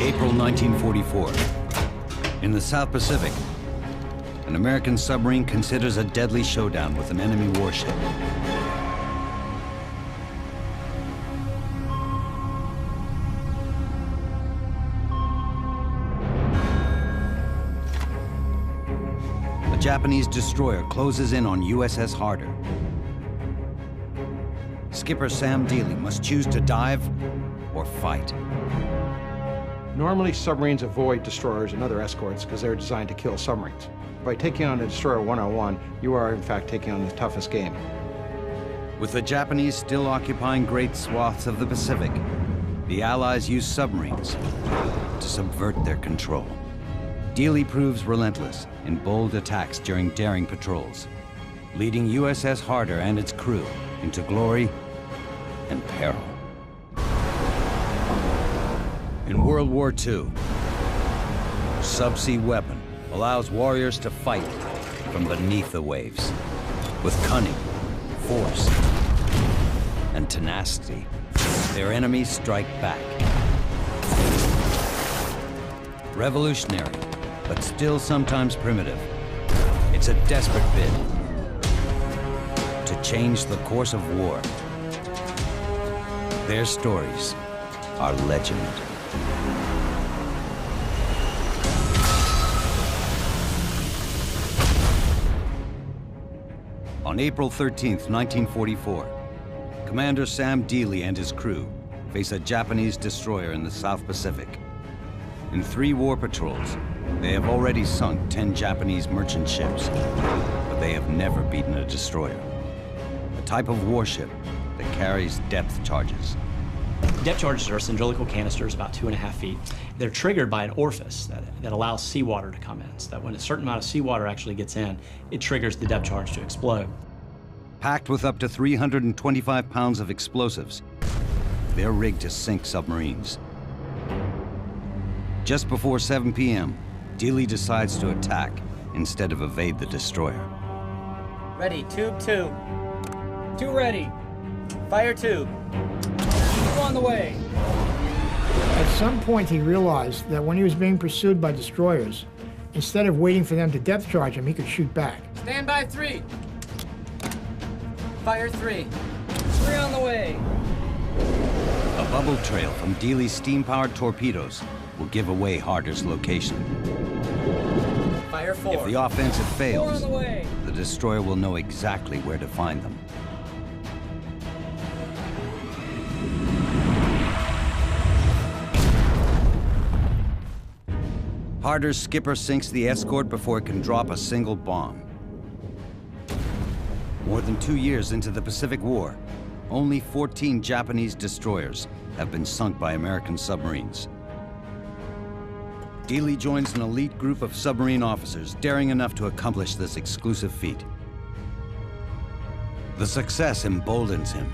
April 1944. In the South Pacific, an American submarine considers a deadly showdown with an enemy warship. A Japanese destroyer closes in on USS Harder. Skipper Sam Deely must choose to dive or fight. Normally, submarines avoid destroyers and other escorts because they're designed to kill submarines. By taking on a destroyer one-on-one, you are in fact taking on the toughest game. With the Japanese still occupying great swaths of the Pacific, the Allies use submarines to subvert their control. Deely proves relentless in bold attacks during daring patrols, leading USS Harder and its crew into glory and peril. In World War II, subsea weapon allows warriors to fight from beneath the waves. With cunning, force, and tenacity, their enemies strike back. Revolutionary, but still sometimes primitive, it's a desperate bid to change the course of war. Their stories are legend. On April 13th, 1944, Commander Sam Deely and his crew face a Japanese destroyer in the South Pacific. In 3 war patrols, they have already sunk 10 Japanese merchant ships, but they have never beaten a destroyer, a type of warship that carries depth charges. Depth charges are cylindrical canisters about 2.5 feet. They're triggered by an orifice that allows seawater to come in, so that when a certain amount of seawater actually gets in, it triggers the depth charge to explode. Packed with up to 325 pounds of explosives, they're rigged to sink submarines. Just before 7 p.m., Deely decides to attack instead of evade the destroyer. Ready, tube 2. 2 ready. Fire tube. 2 on the way. At some point, he realized that when he was being pursued by destroyers, instead of waiting for them to depth charge him, he could shoot back. Stand by 3. Fire 3. 3 on the way. A bubble trail from Deely's steam-powered torpedoes will give away Harder's location. Fire 4. If the offensive 4 fails, on the way. the destroyer will know exactly where to find them. Harder's skipper sinks the escort before it can drop a single bomb. More than 2 years into the Pacific War, only 14 Japanese destroyers have been sunk by American submarines. Deely joins an elite group of submarine officers daring enough to accomplish this exclusive feat. The success emboldens him.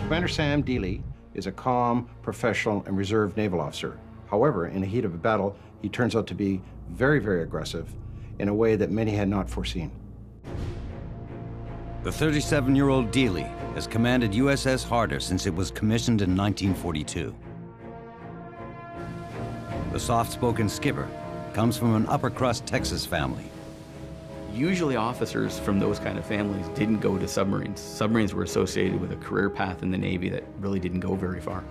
Commander Sam Deely is a calm, professional, and reserved naval officer. However, in the heat of a battle, he turns out to be very, very aggressive in a way that many had not foreseen. The 37-year-old Deely has commanded USS Harder since it was commissioned in 1942. The soft-spoken skipper comes from an upper-crust Texas family. Usually officers from those kind of families didn't go to submarines. Submarines were associated with a career path in the Navy that really didn't go very far.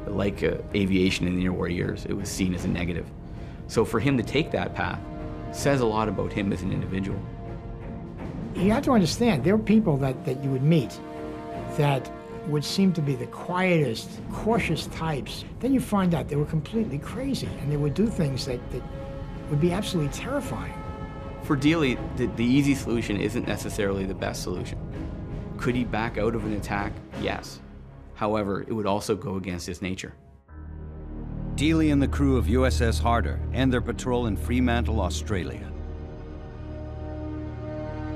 Like aviation in the interwar years, it was seen as a negative. So for him to take that path says a lot about him as an individual. You have to understand, there are people that you would meet that would seem to be the quietest, cautious types. Then you find out they were completely crazy, and they would do things that would be absolutely terrifying. For Deely, the easy solution isn't necessarily the best solution. Could he back out of an attack? Yes. However, it would also go against his nature. Deely and the crew of USS Harder end their patrol in Fremantle, Australia.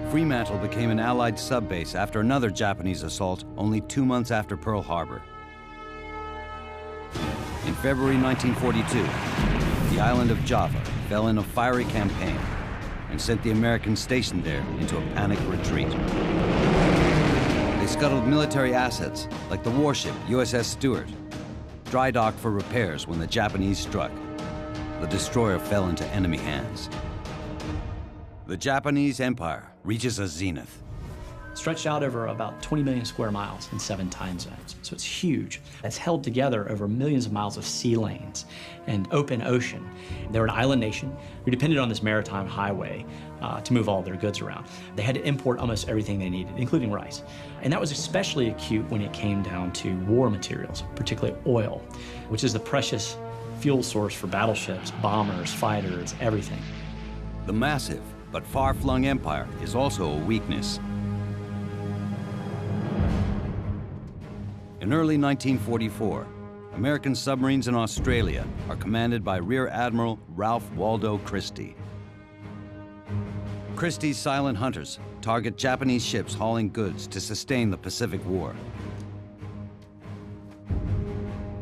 Fremantle became an Allied subbase after another Japanese assault only 2 months after Pearl Harbor. In February 1942, the island of Java fell in a fiery campaign and sent the Americans stationed there into a panicked retreat. They scuttled military assets like the warship USS Stewart dry docked for repairs when the Japanese struck. The destroyer fell into enemy hands. The Japanese Empire reaches a zenith. Stretched out over about 20 million square miles in 7 time zones. So it's huge. It's held together over millions of miles of sea lanes and open ocean. They were an island nation who depended on this maritime highway to move all their goods around. They had to import almost everything they needed, including rice. And that was especially acute when it came down to war materials, particularly oil, which is the precious fuel source for battleships, bombers, fighters, everything. The massive but far-flung empire is also a weakness. In early 1944, American submarines in Australia are commanded by Rear Admiral Ralph Waldo Christie. Christie's silent hunters target Japanese ships hauling goods to sustain the Pacific War.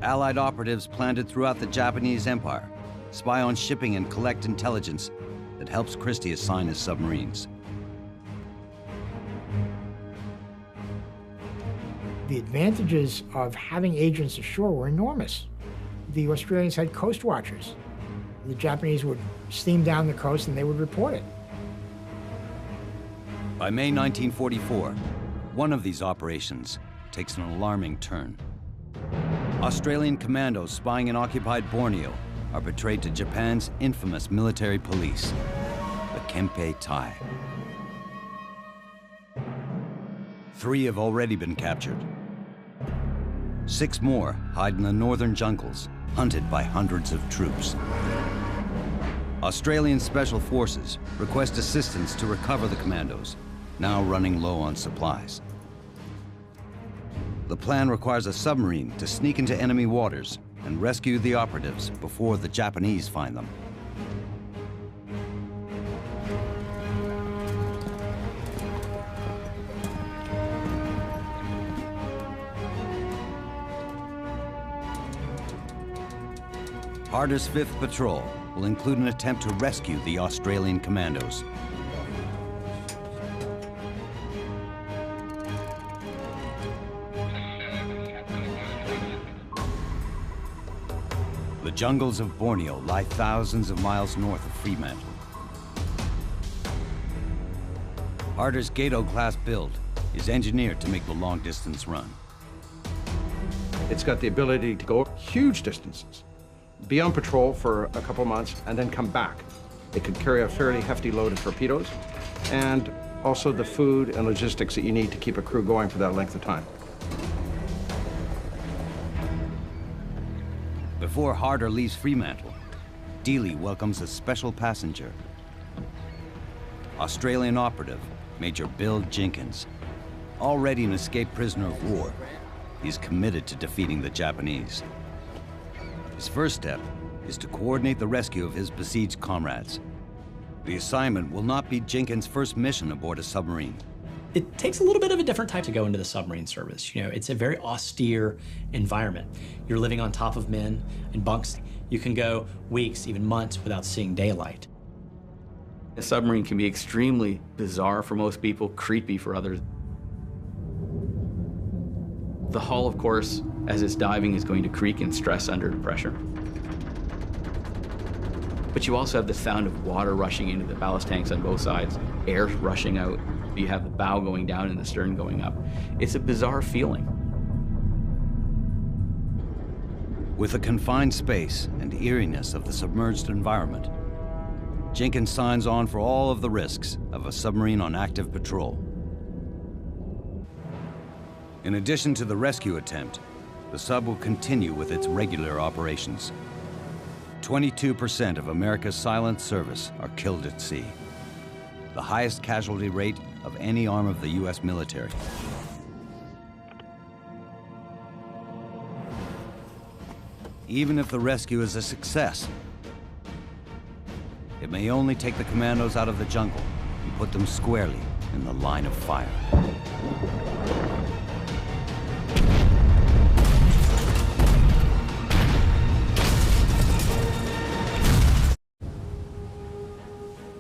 Allied operatives planted throughout the Japanese Empire spy on shipping and collect intelligence that helps Christie assign his submarines. The advantages of having agents ashore were enormous. The Australians had coast watchers. The Japanese would steam down the coast and they would report it. By May 1944, one of these operations takes an alarming turn. Australian commandos spying in occupied Borneo are betrayed to Japan's infamous military police, the Kempe Tai. 3 have already been captured. 6 more hide in the northern jungles, hunted by hundreds of troops. Australian Special Forces request assistance to recover the commandos, now running low on supplies. The plan requires a submarine to sneak into enemy waters and rescue the operatives before the Japanese find them. Harder's 5th Patrol will include an attempt to rescue the Australian commandos. The jungles of Borneo lie thousands of miles north of Fremantle. Harder's Gato-class build is engineered to make the long-distance run. It's got the ability to go huge distances, be on patrol for a couple months, and then come back. It could carry a fairly hefty load of torpedoes and also the food and logistics that you need to keep a crew going for that length of time. Before Harder leaves Fremantle, Dealey welcomes a special passenger. Australian operative, Major Bill Jenkins. Already an escaped prisoner of war, he's committed to defeating the Japanese. His first step is to coordinate the rescue of his besieged comrades. The assignment will not be Jenkins' first mission aboard a submarine. It takes a little bit of a different type to go into the submarine service. You know, it's a very austere environment. You're living on top of men in bunks. You can go weeks, even months without seeing daylight. A submarine can be extremely bizarre for most people, creepy for others. The hull, of course, as it's diving, is going to creak and stress under pressure. But you also have the sound of water rushing into the ballast tanks on both sides, air rushing out. You have the bow going down and the stern going up. It's a bizarre feeling. With the confined space and eeriness of the submerged environment, Jenkins signs on for all of the risks of a submarine on active patrol. In addition to the rescue attempt, the sub will continue with its regular operations. 22% of America's silent service are killed at sea, the highest casualty rate of any arm of the U.S. military. Even if the rescue is a success, it may only take the commandos out of the jungle and put them squarely in the line of fire.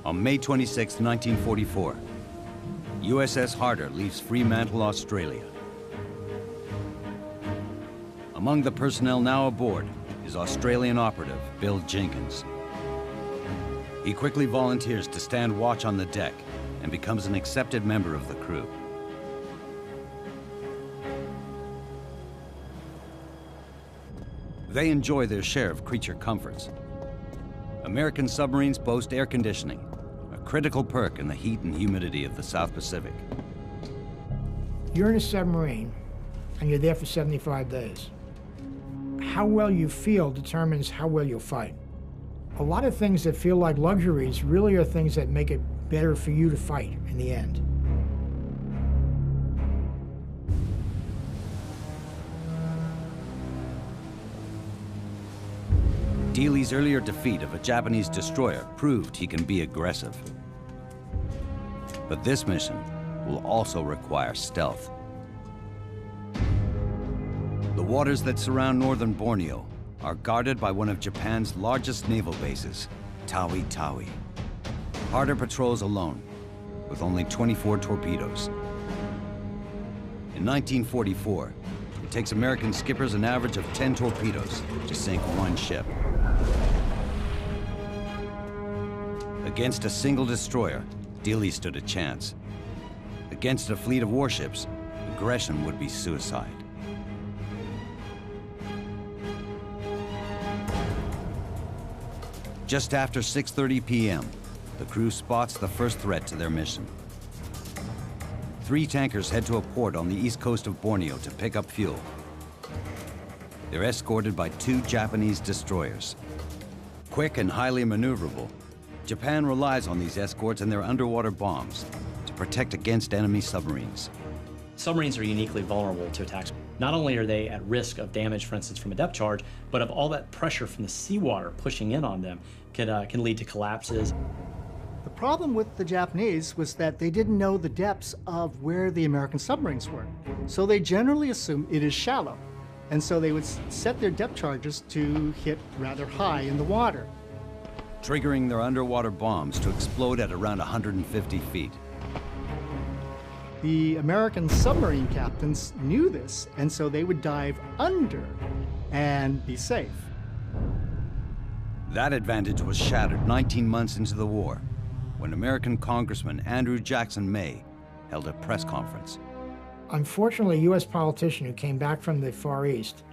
On May 26, 1944, USS Harder leaves Fremantle, Australia. Among the personnel now aboard is Australian operative Bill Jenkins. He quickly volunteers to stand watch on the deck and becomes an accepted member of the crew. They enjoy their share of creature comforts. American submarines boast air conditioning, a critical perk in the heat and humidity of the South Pacific. You're in a submarine, and you're there for 75 days. How well you feel determines how well you'll fight. A lot of things that feel like luxuries really are things that make it better for you to fight in the end. Dealey's earlier defeat of a Japanese destroyer proved he can be aggressive. But this mission will also require stealth. The waters that surround northern Borneo are guarded by one of Japan's largest naval bases, Tawi Tawi. Harder patrols alone, with only 24 torpedoes. In 1944, it takes American skippers an average of 10 torpedoes to sink one ship. Against a single destroyer, Dealey stood a chance. Against a fleet of warships, aggression would be suicide. Just after 6:30 p.m., the crew spots the first threat to their mission. 3 tankers head to a port on the east coast of Borneo to pick up fuel. They're escorted by 2 Japanese destroyers. Quick and highly maneuverable, Japan relies on these escorts and their underwater bombs to protect against enemy submarines. Submarines are uniquely vulnerable to attacks. Not only are they at risk of damage, for instance, from a depth charge, but of all that pressure from the seawater pushing in on them can lead to collapses. The problem with the Japanese was that they didn't know the depths of where the American submarines were. So they generally assumed it is shallow. And so they would set their depth charges to hit rather high in the water, triggering their underwater bombs to explode at around 150 feet. The American submarine captains knew this, and so they would dive under and be safe. That advantage was shattered 19 months into the war, when American Congressman Andrew Jackson May held a press conference. Unfortunately, a U.S. politician who came back from the Far East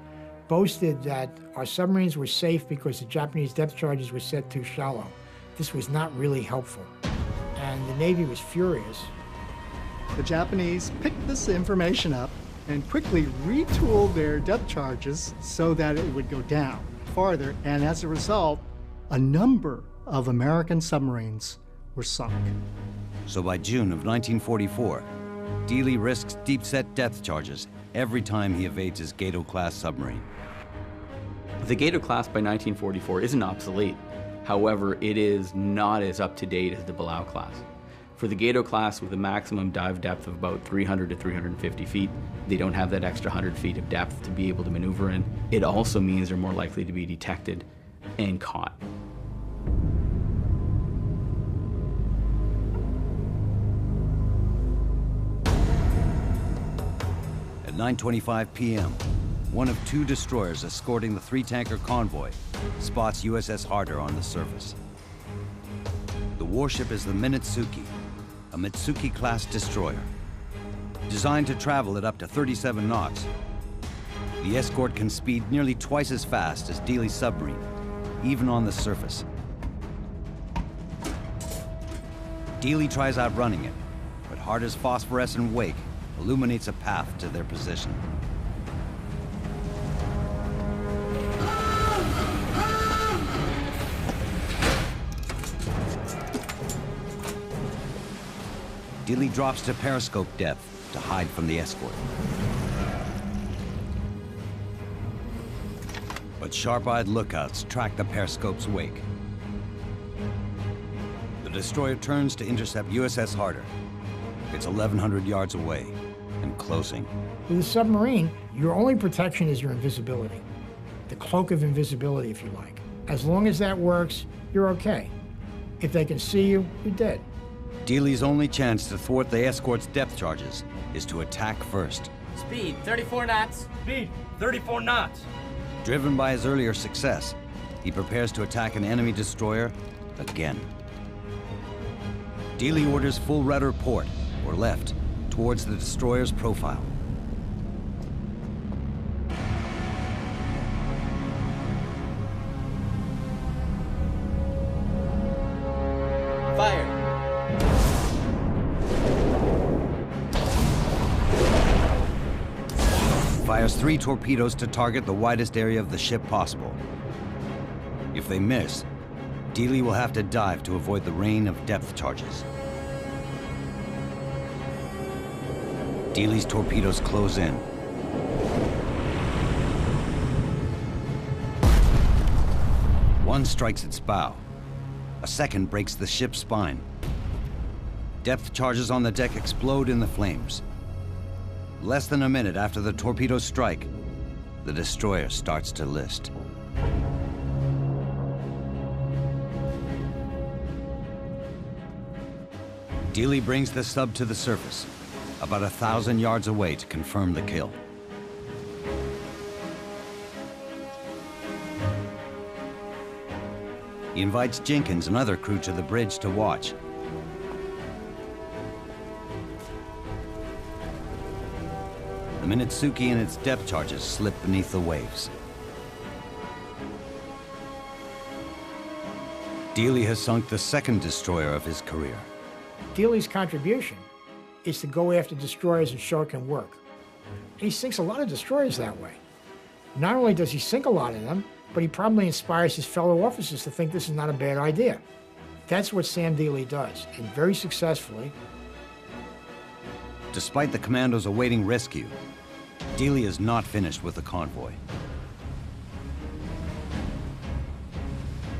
boasted that our submarines were safe because the Japanese depth charges were set too shallow. This was not really helpful, and the Navy was furious. The Japanese picked this information up and quickly retooled their depth charges so that it would go down farther, and as a result, a number of American submarines were sunk. So by June of 1944, Dealey risks deep-set depth charges every time he evades his Gato-class submarine. The Gato-class by 1944 isn't obsolete. However, it is not as up-to-date as the Balao-class. For the Gato-class, with a maximum dive depth of about 300 to 350 feet, they don't have that extra 100 feet of depth to be able to maneuver in. It also means they're more likely to be detected and caught. At 9:25 p.m., one of 2 destroyers escorting the 3-tanker convoy spots USS Harder on the surface. The warship is the Minetsuki, a Mitsuki-class destroyer. Designed to travel at up to 37 knots, the escort can speed nearly twice as fast as Dealey's submarine, even on the surface. Dealey tries outrunning it, but Harder's phosphorescent wake illuminates a path to their position. Dealey drops to periscope depth to hide from the escort. But sharp-eyed lookouts track the periscope's wake. The destroyer turns to intercept USS Harder. It's 1,100 yards away and closing. With a submarine, your only protection is your invisibility. The cloak of invisibility, if you like. As long as that works, you're okay. If they can see you, you're dead. Dealey's only chance to thwart the escort's depth charges is to attack first. Speed, 34 knots. Speed, 34 knots. Driven by his earlier success, he prepares to attack an enemy destroyer again. Dealey orders full rudder port, or left, towards the destroyer's profile. Fire. Fires 3 torpedoes to target the widest area of the ship possible. If they miss, Dealey will have to dive to avoid the rain of depth charges. Dealey's torpedoes close in. One strikes its bow. A second breaks the ship's spine. Depth charges on the deck explode in the flames. Less than a minute after the torpedoes strike, the destroyer starts to list. Dealey brings the sub to the surface, about 1,000 yards away to confirm the kill. He invites Jenkins and other crew to the bridge to watch. The Minitsuki and its depth charges slip beneath the waves. Dealey has sunk the second destroyer of his career. Dealey's contribution is to go after destroyers and show it can work. He sinks a lot of destroyers that way. Not only does he sink a lot of them, but he probably inspires his fellow officers to think this is not a bad idea. That's what Sam Dealey does, and very successfully. Despite the commandos awaiting rescue, Dealey is not finished with the convoy.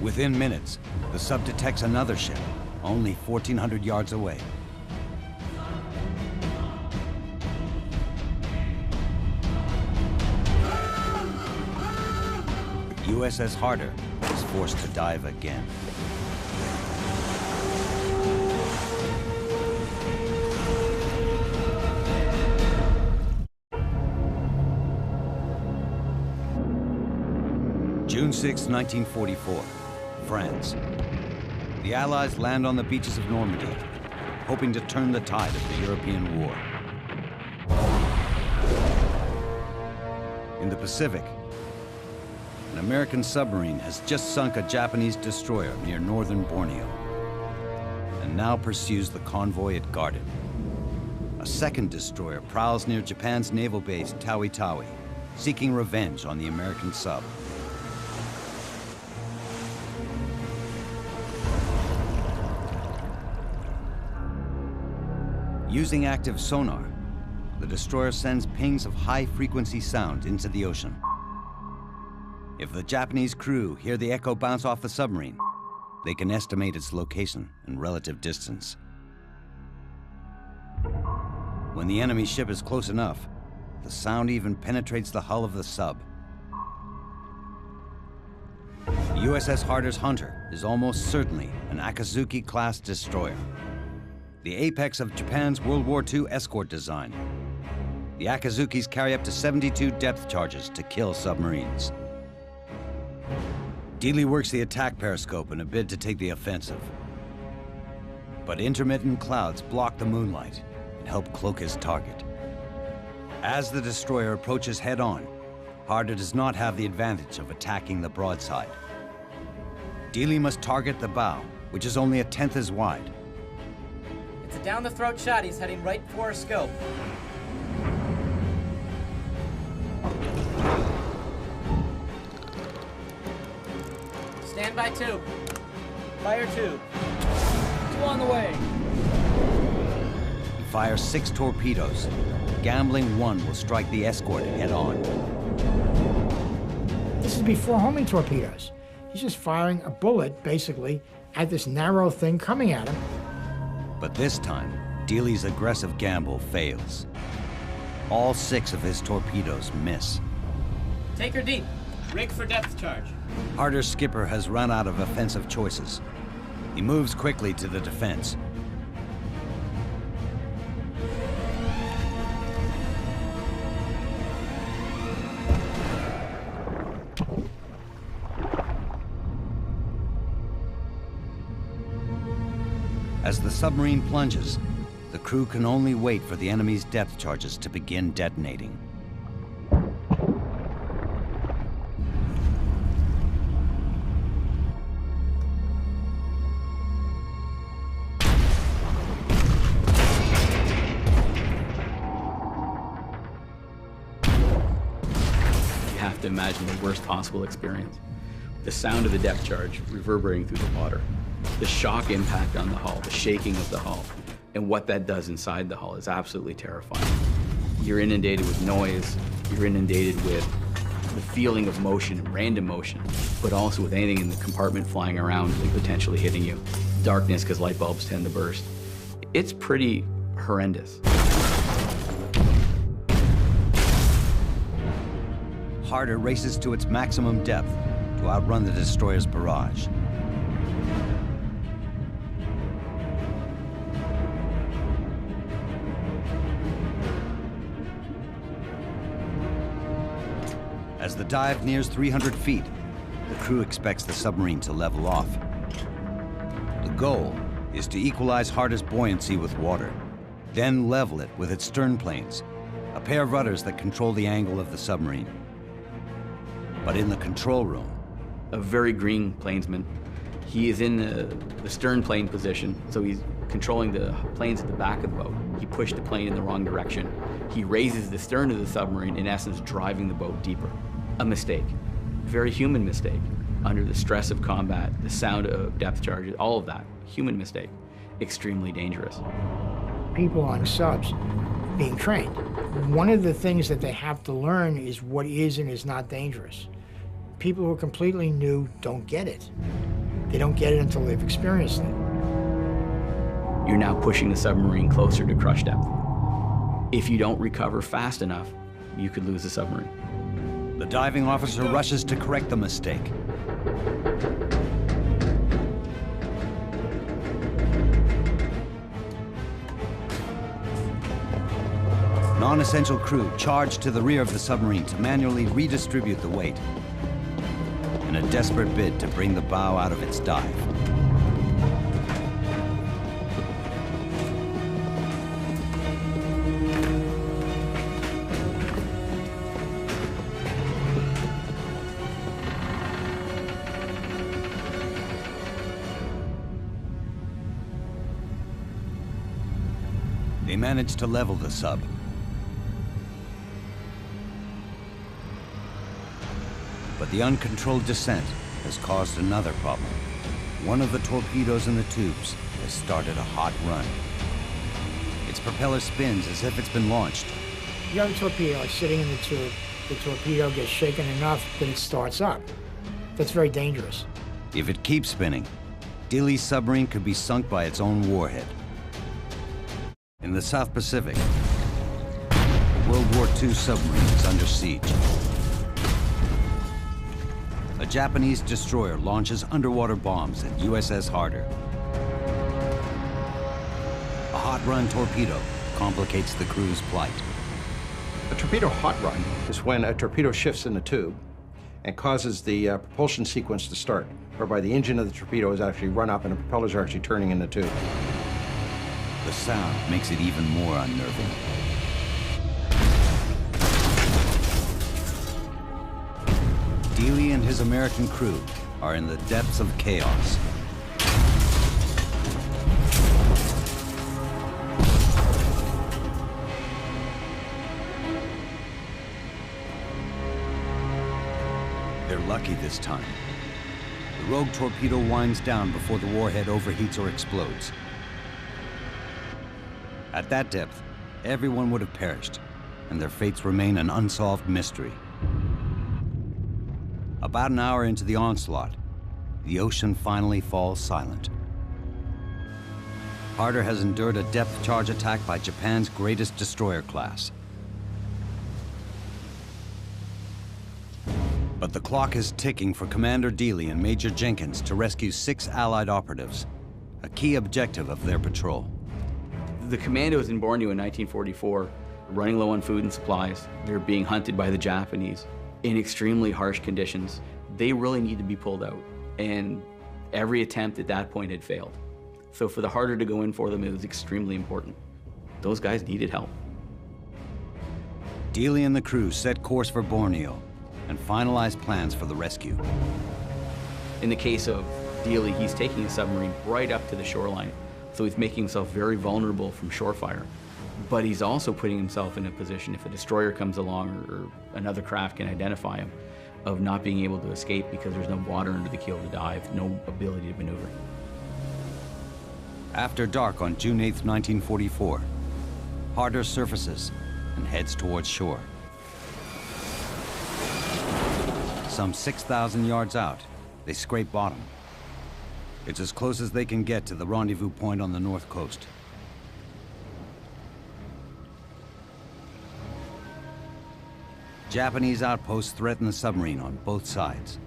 Within minutes, the sub detects another ship, only 1,400 yards away. USS Harder is forced to dive again. June 6, 1944, France. The Allies land on the beaches of Normandy, hoping to turn the tide of the European war. In the Pacific, an American submarine has just sunk a Japanese destroyer near northern Borneo, and now pursues the convoy at Garden. A second destroyer prowls near Japan's naval base Tawi Tawi, seeking revenge on the American sub. Using active sonar, the destroyer sends pings of high-frequency sound into the ocean. If the Japanese crew hear the echo bounce off the submarine, they can estimate its location and relative distance. When the enemy ship is close enough, the sound even penetrates the hull of the sub. USS Harder's Hunter is almost certainly an Akazuki-class destroyer, the apex of Japan's World War II escort design. The Akazukis carry up to 72 depth charges to kill submarines. Dealey works the attack periscope in a bid to take the offensive. But intermittent clouds block the moonlight and help cloak his target. As the destroyer approaches head-on, Harder does not have the advantage of attacking the broadside. Dealey must target the bow, which is only 1/10 as wide. It's a down-the-throat shot. He's heading right for a scope. Stand by tube. Fire tube. 2 on the way. He fires 6 torpedoes. Gambling 1 will strike the escort head-on. This is before homing torpedoes. He's just firing a bullet, basically, at this narrow thing coming at him. But this time, Dealey's aggressive gamble fails. All 6 of his torpedoes miss. Take her deep. Rig for depth charge. Harder's skipper has run out of offensive choices. He moves quickly to the defense. As the submarine plunges, the crew can only wait for the enemy's depth charges to begin detonating. You have to imagine the worst possible experience. The sound of the depth charge reverberating through the water, the shock impact on the hull, the shaking of the hull, and what that does inside the hull is absolutely terrifying. You're inundated with noise, you're inundated with the feeling of motion, random motion, but also with anything in the compartment flying around and potentially hitting you. Darkness, because light bulbs tend to burst. It's pretty horrendous. Harder races to its maximum depth to outrun the destroyer's barrage. As the dive nears 300 feet, the crew expects the submarine to level off. The goal is to equalize Harder's buoyancy with water, then level it with its stern planes, a pair of rudders that control the angle of the submarine. But in the control room, a very green plainsman, he is in the stern plane position, so he's controlling the planes at the back of the boat. He pushed the plane in the wrong direction. He raises the stern of the submarine, in essence driving the boat deeper. A mistake, very human mistake. Under the stress of combat, the sound of depth charges, all of that, human mistake, extremely dangerous. People on subs being trained, one of the things that they have to learn is what is and is not dangerous. People who are completely new don't get it. They don't get it until they've experienced it. You're now pushing the submarine closer to crush depth. If you don't recover fast enough, you could lose the submarine. the diving officer rushes to correct the mistake. Non-essential crew charge to the rear of the submarine to manually redistribute the weight in a desperate bid to bring the bow out of its dive. They manage to level the sub. But the uncontrolled descent has caused another problem. One of the torpedoes in the tubes has started a hot run. Its propeller spins as if it's been launched. You have a torpedo sitting in the tube. The torpedo gets shaken enough that it starts up. That's very dangerous. If it keeps spinning, Dealey's submarine could be sunk by its own warhead. In the South Pacific, World War II submarine is under siege. A Japanese destroyer launches underwater bombs at USS Harder. A hot-run torpedo complicates the crew's plight. A torpedo hot run is when a torpedo shifts in the tube and causes the propulsion sequence to start, whereby the engine of the torpedo is actually run up and the propellers are actually turning in the tube. The sound makes it even more unnerving. Dealey and his American crew are in the depths of chaos. They're lucky this time. The rogue torpedo winds down before the warhead overheats or explodes. At that depth, everyone would have perished, and their fates remain an unsolved mystery. About an hour into the onslaught, the ocean finally falls silent. Harder has endured a depth charge attack by Japan's greatest destroyer class. But the clock is ticking for Commander Dealey and Major Jenkins to rescue 6 Allied operatives, a key objective of their patrol. The commando was in Borneo in 1944, running low on food and supplies. They're being hunted by the Japanese in extremely harsh conditions. They really need to be pulled out, and every attempt at that point had failed. So for the Harder to go in for them, it was extremely important. Those guys needed help. Dealey and the crew set course for Borneo and finalized plans for the rescue. In the case of Dealey, he's taking a submarine right up to the shoreline, so he's making himself very vulnerable from shore fire. But he's also putting himself in a position, if a destroyer comes along or another craft can identify him, of not being able to escape because there's no water under the keel to dive, no ability to maneuver. After dark on June 8, 1944, Harder surfaces and heads towards shore. Some 6,000 yards out, they scrape bottom. It's as close as they can get to the rendezvous point on the north coast. Japanese outposts threaten the submarine on both sides.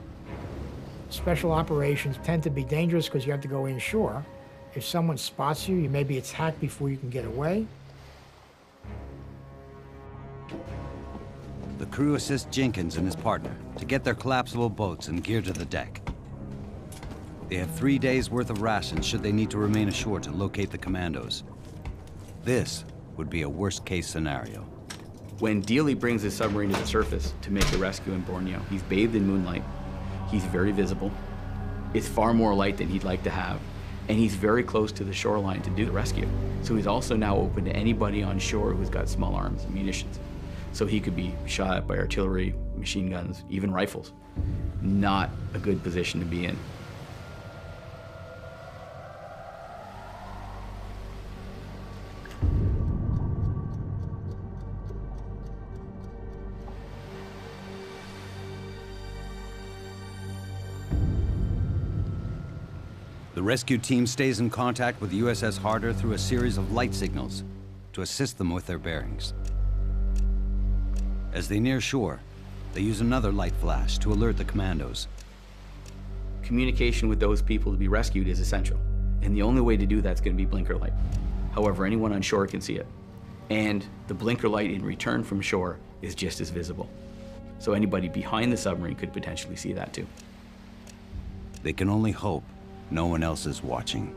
Special operations tend to be dangerous because you have to go inshore. If someone spots you, you may be attacked before you can get away. The crew assists Jenkins and his partner to get their collapsible boats and gear to the deck. They have 3 days' worth of rations should they need to remain ashore to locate the commandos. This would be a worst-case scenario. When Dealey brings his submarine to the surface to make the rescue in Borneo, he's bathed in moonlight, he's very visible, it's far more light than he'd like to have, and he's very close to the shoreline to do the rescue. So he's also now open to anybody on shore who's got small arms and munitions. So he could be shot at by artillery, machine guns, even rifles. Not a good position to be in. The rescue team stays in contact with the USS Harder through a series of light signals to assist them with their bearings. As they near shore, they use another light flash to alert the commandos. Communication with those people to be rescued is essential, and the only way to do that's going to be blinker light. However, anyone on shore can see it, and the blinker light in return from shore is just as visible. So anybody behind the submarine could potentially see that too. They can only hope no one else is watching.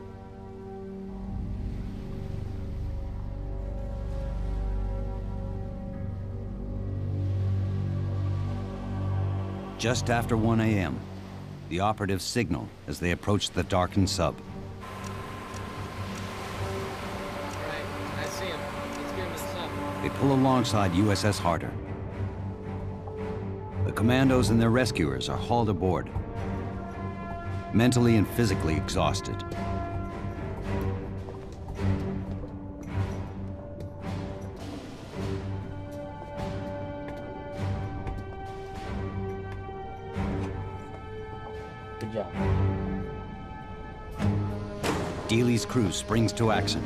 Just after 1 a.m., the operatives signal as they approach the darkened sub. All right, I see him. Let's get him to the sub. They pull alongside USS Harder. The commandos and their rescuers are hauled aboard, mentally and physically exhausted. Good job. Dealey's crew springs to action.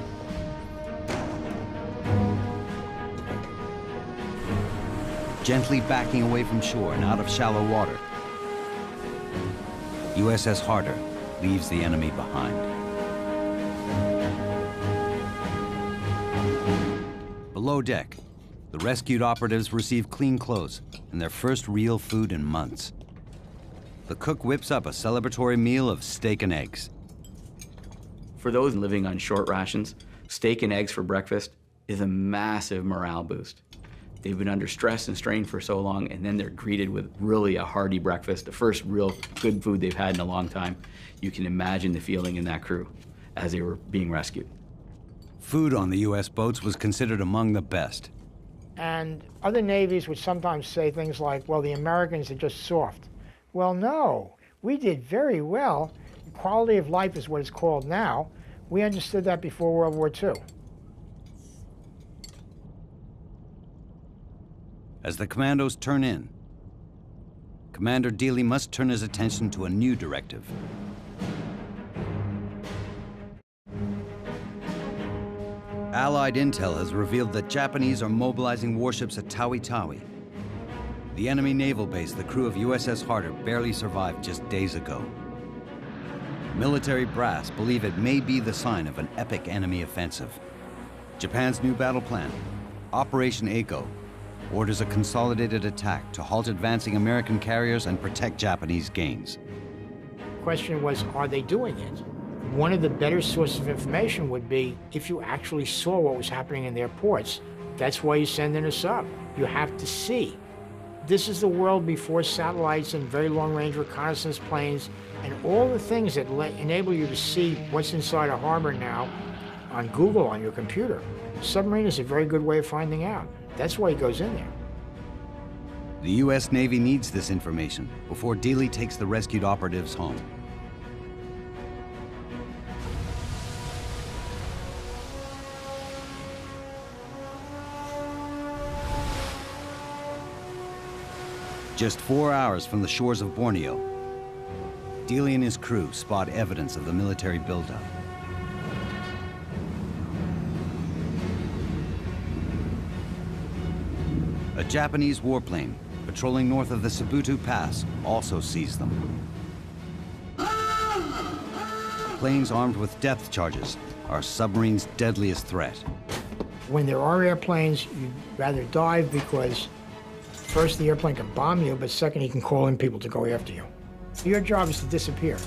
Gently backing away from shore and out of shallow water, USS Harder leaves the enemy behind. Below deck, the rescued operatives receive clean clothes and their first real food in months. The cook whips up a celebratory meal of steak and eggs. For those living on short rations, steak and eggs for breakfast is a massive morale boost. They've been under stress and strain for so long, and then they're greeted with really a hearty breakfast, the first real good food they've had in a long time. You can imagine the feeling in that crew as they were being rescued. Food on the U.S. boats was considered among the best. And other navies would sometimes say things like, well, the Americans are just soft. Well, no, we did very well. Quality of life is what it's called now. We understood that before World War II. As the commandos turn in, Commander Dealey must turn his attention to a new directive. Allied intel has revealed that Japanese are mobilizing warships at Tawi-Tawi, the enemy naval base the crew of USS Harder barely survived just days ago. Military brass believe it may be the sign of an epic enemy offensive. Japan's new battle plan, Operation Eiko, orders a consolidated attack to halt advancing American carriers and protect Japanese gains. The question was, are they doing it? One of the better sources of information would be if you actually saw what was happening in their ports. That's why you send in a sub. You have to see. This is the world before satellites and very long-range reconnaissance planes and all the things that enable you to see what's inside a harbor now on Google on your computer. Submarine is a very good way of finding out. That's why he goes in there. The U.S. Navy needs this information before Dealey takes the rescued operatives home. Just 4 hours from the shores of Borneo, Dealey and his crew spot evidence of the military buildup. A Japanese warplane patrolling north of the Sabutu Pass also sees them. Planes armed with depth charges are submarine's deadliest threat. When there are airplanes, you'd rather dive because first, the airplane can bomb you, but second, he can call in people to go after you. Your job is to disappear.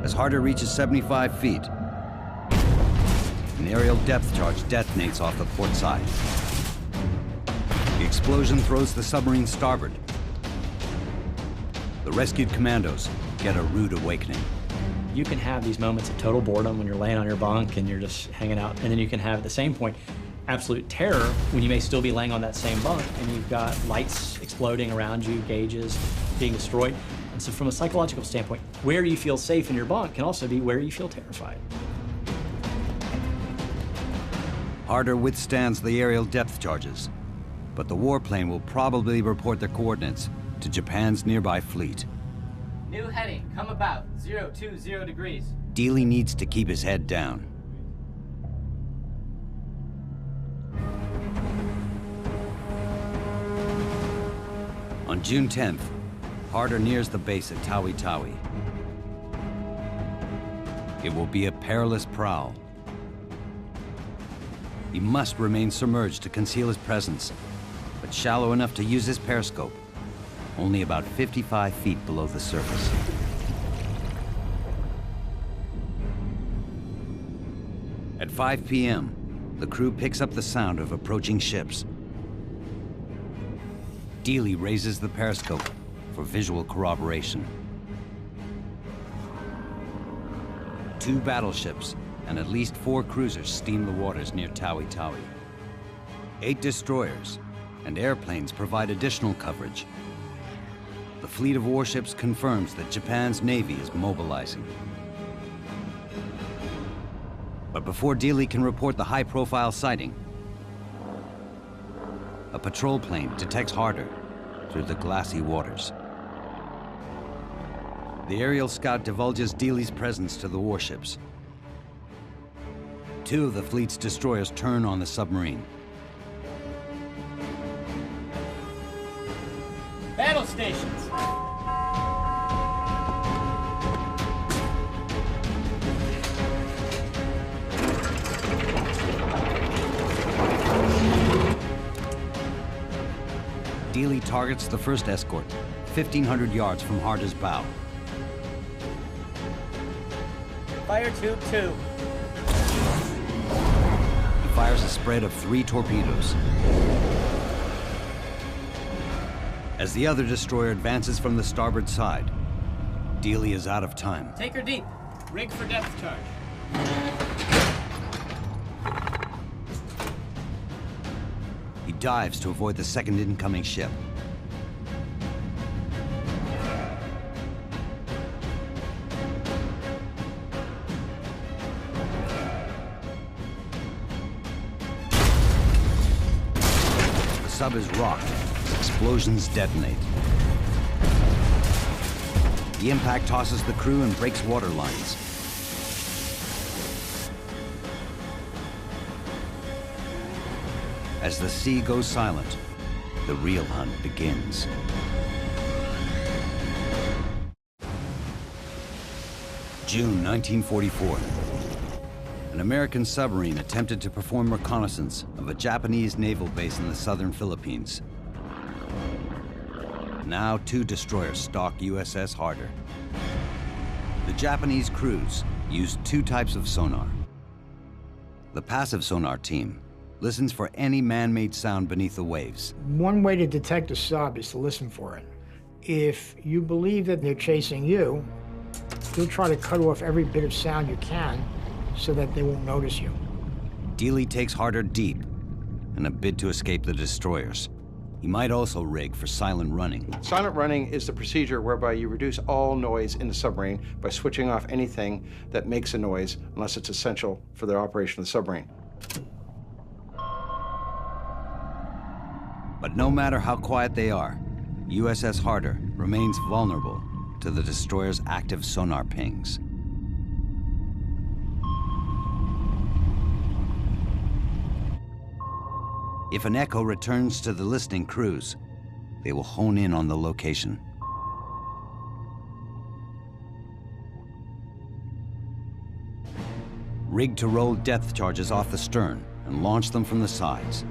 As Harder reaches 75 feet, an aerial depth charge detonates off the port side. The explosion throws the submarine starboard. The rescued commandos get a rude awakening. You can have these moments of total boredom when you're laying on your bunk and you're just hanging out, and then you can have at the same point absolute terror when you may still be laying on that same bunk and you've got lights exploding around you, gauges being destroyed. And so from a psychological standpoint, where you feel safe in your bunk can also be where you feel terrified. Harder withstands the aerial depth charges, but the warplane will probably report their coordinates to Japan's nearby fleet. New heading, come about, 020 degrees. Dealey needs to keep his head down. On June 10th, Harder nears the base at Tawi Tawi. It will be a perilous prowl. He must remain submerged to conceal his presence, but shallow enough to use his periscope, only about 55 feet below the surface. At 5 p.m., the crew picks up the sound of approaching ships. Dealey raises the periscope for visual corroboration. 2 battleships and at least 4 cruisers steam the waters near Tawi Tawi. 8 destroyers and airplanes provide additional coverage. The fleet of warships confirms that Japan's Navy is mobilizing. But before Dealey can report the high-profile sighting, a patrol plane detects Harder through the glassy waters. The aerial scout divulges Dealey's presence to the warships. 2 of the fleet's destroyers turn on the submarine. Battle stations. Dealey targets the first escort, 1,500 yards from Harder's bow. Fire tube 2. He fires a spread of 3 torpedoes. As the other destroyer advances from the starboard side, Dealey is out of time. Take her deep. Rig for depth charge. He dives to avoid the second incoming ship. The sub is rocked as explosions detonate. The impact tosses the crew and breaks water lines. As the sea goes silent, the real hunt begins. June 1944. An American submarine attempted to perform reconnaissance of a Japanese naval base in the southern Philippines. Now 2 destroyers stalk USS Harder. The Japanese crews used 2 types of sonar. The passive sonar team listens for any man-made sound beneath the waves. One way to detect a sub is to listen for it. If you believe that they're chasing you, you'll try to cut off every bit of sound you can so that they won't notice you. Dealey takes Harder deep in a bid to escape the destroyers. He might also rig for silent running. Silent running is the procedure whereby you reduce all noise in the submarine by switching off anything that makes a noise unless it's essential for the operation of the submarine. But no matter how quiet they are, USS Harder remains vulnerable to the destroyer's active sonar pings. If an echo returns to the listening crews, they will hone in on the location. Rigged to roll depth charges off the stern and launch them from the sides,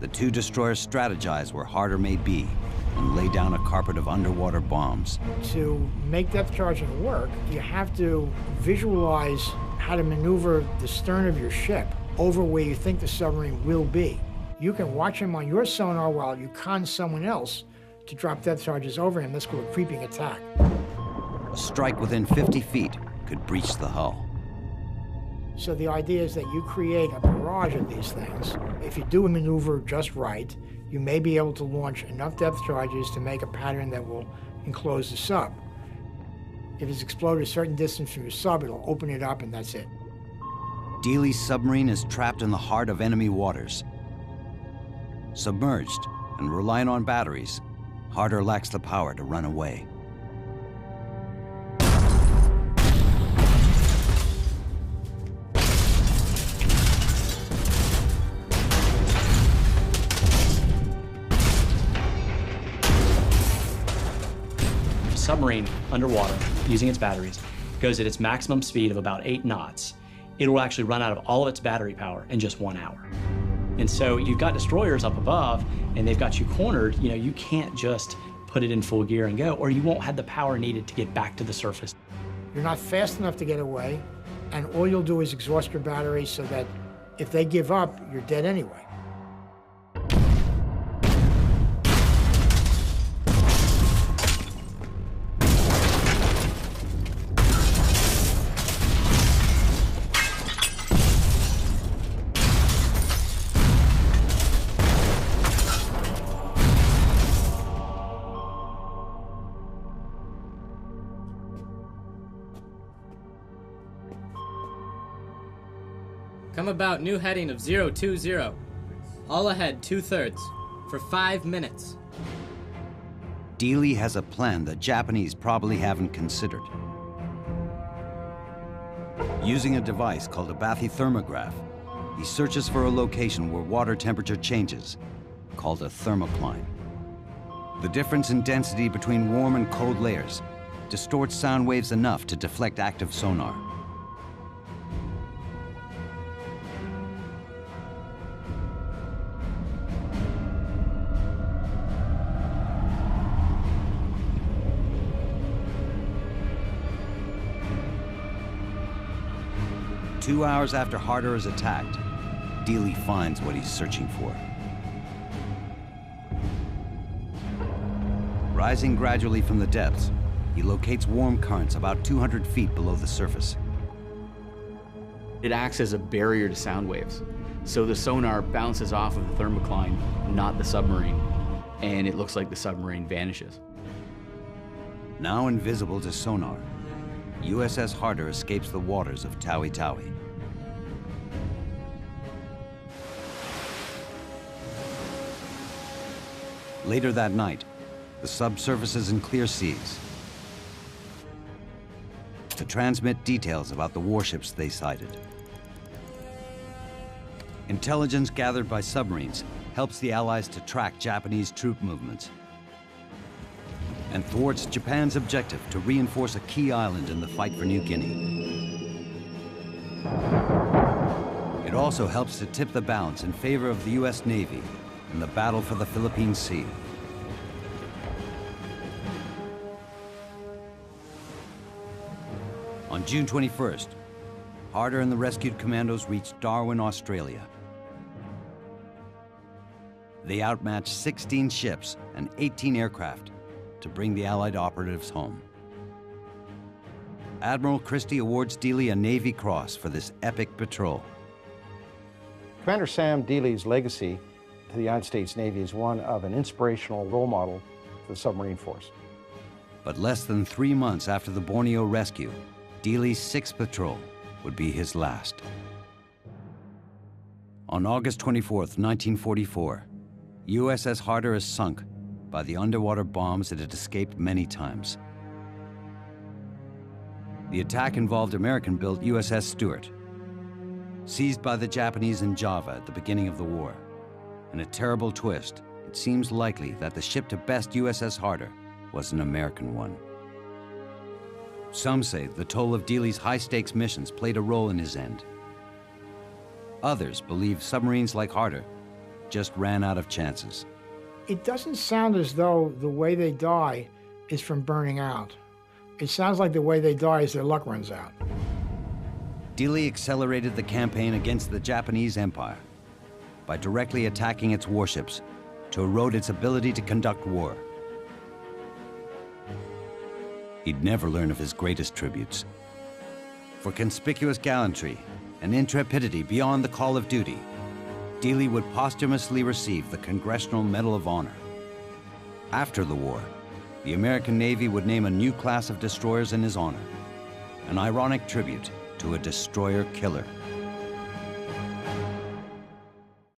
the 2 destroyers strategize where Harder may be and lay down a carpet of underwater bombs. To make depth charging work, you have to visualize how to maneuver the stern of your ship over where you think the submarine will be. You can watch him on your sonar while you con someone else to drop depth charges over him. That's called a creeping attack. A strike within 50 feet could breach the hull. So the idea is that you create a barrage of these things. If you do a maneuver just right, you may be able to launch enough depth charges to make a pattern that will enclose the sub. If it's exploded a certain distance from your sub, it'll open it up and that's it. Dealey's submarine is trapped in the heart of enemy waters. Submerged and relying on batteries, Harder lacks the power to run away. A submarine underwater, using its batteries, goes at its maximum speed of about 8 knots. It will actually run out of all of its battery power in just 1 hour. And so you've got destroyers up above, and they've got you cornered. You know, you can't just put it in full gear and go, or you won't have the power needed to get back to the surface. You're not fast enough to get away, and all you'll do is exhaust your batteries so that if they give up, you're dead anyway. Come about new heading of 020. All ahead 2/3 for 5 minutes. Dealey has a plan the Japanese probably haven't considered. Using a device called a bathythermograph, he searches for a location where water temperature changes, called a thermocline. The difference in density between warm and cold layers distorts sound waves enough to deflect active sonar. Two hours after Harder is attacked, Dealey finds what he's searching for. Rising gradually from the depths, he locates warm currents about 200 feet below the surface. It acts as a barrier to sound waves. So the sonar bounces off of the thermocline, not the submarine, and it looks like the submarine vanishes. Now invisible to sonar, USS Harder escapes the waters of Tawi-Tawi. Later that night, the sub surfaces in clear seas to transmit details about the warships they sighted. Intelligence gathered by submarines helps the Allies to track Japanese troop movements. and thwarts Japan's objective to reinforce a key island in the fight for New Guinea. It also helps to tip the balance in favor of the U.S. Navy in the battle for the Philippine Sea. On June 21st, Harder and the rescued commandos reached Darwin, Australia. They outmatched 16 ships and 18 aircraft to bring the Allied operatives home. Admiral Christie awards Dealey a Navy Cross for this epic patrol. Commander Sam Dealey's legacy to the United States Navy is one of an inspirational role model for the submarine force. But less than 3 months after the Borneo rescue, Dealey's 6th patrol would be his last. On August 24th, 1944, USS Harder is sunk by the underwater bombs it had escaped many times. The attack involved American-built USS Stewart, seized by the Japanese in Java at the beginning of the war. In a terrible twist, it seems likely that the ship to best USS Harder was an American one. Some say the toll of Dealey's high-stakes missions played a role in his end. Others believe submarines like Harder just ran out of chances. It doesn't sound as though the way they die is from burning out. It sounds like the way they die is their luck runs out. Dealey accelerated the campaign against the Japanese Empire by directly attacking its warships to erode its ability to conduct war. He'd never learn of his greatest tributes. For conspicuous gallantry and intrepidity beyond the call of duty, Dealey would posthumously receive the Congressional Medal of Honor. After the war, the American Navy would name a new class of destroyers in his honor, an ironic tribute to a destroyer killer.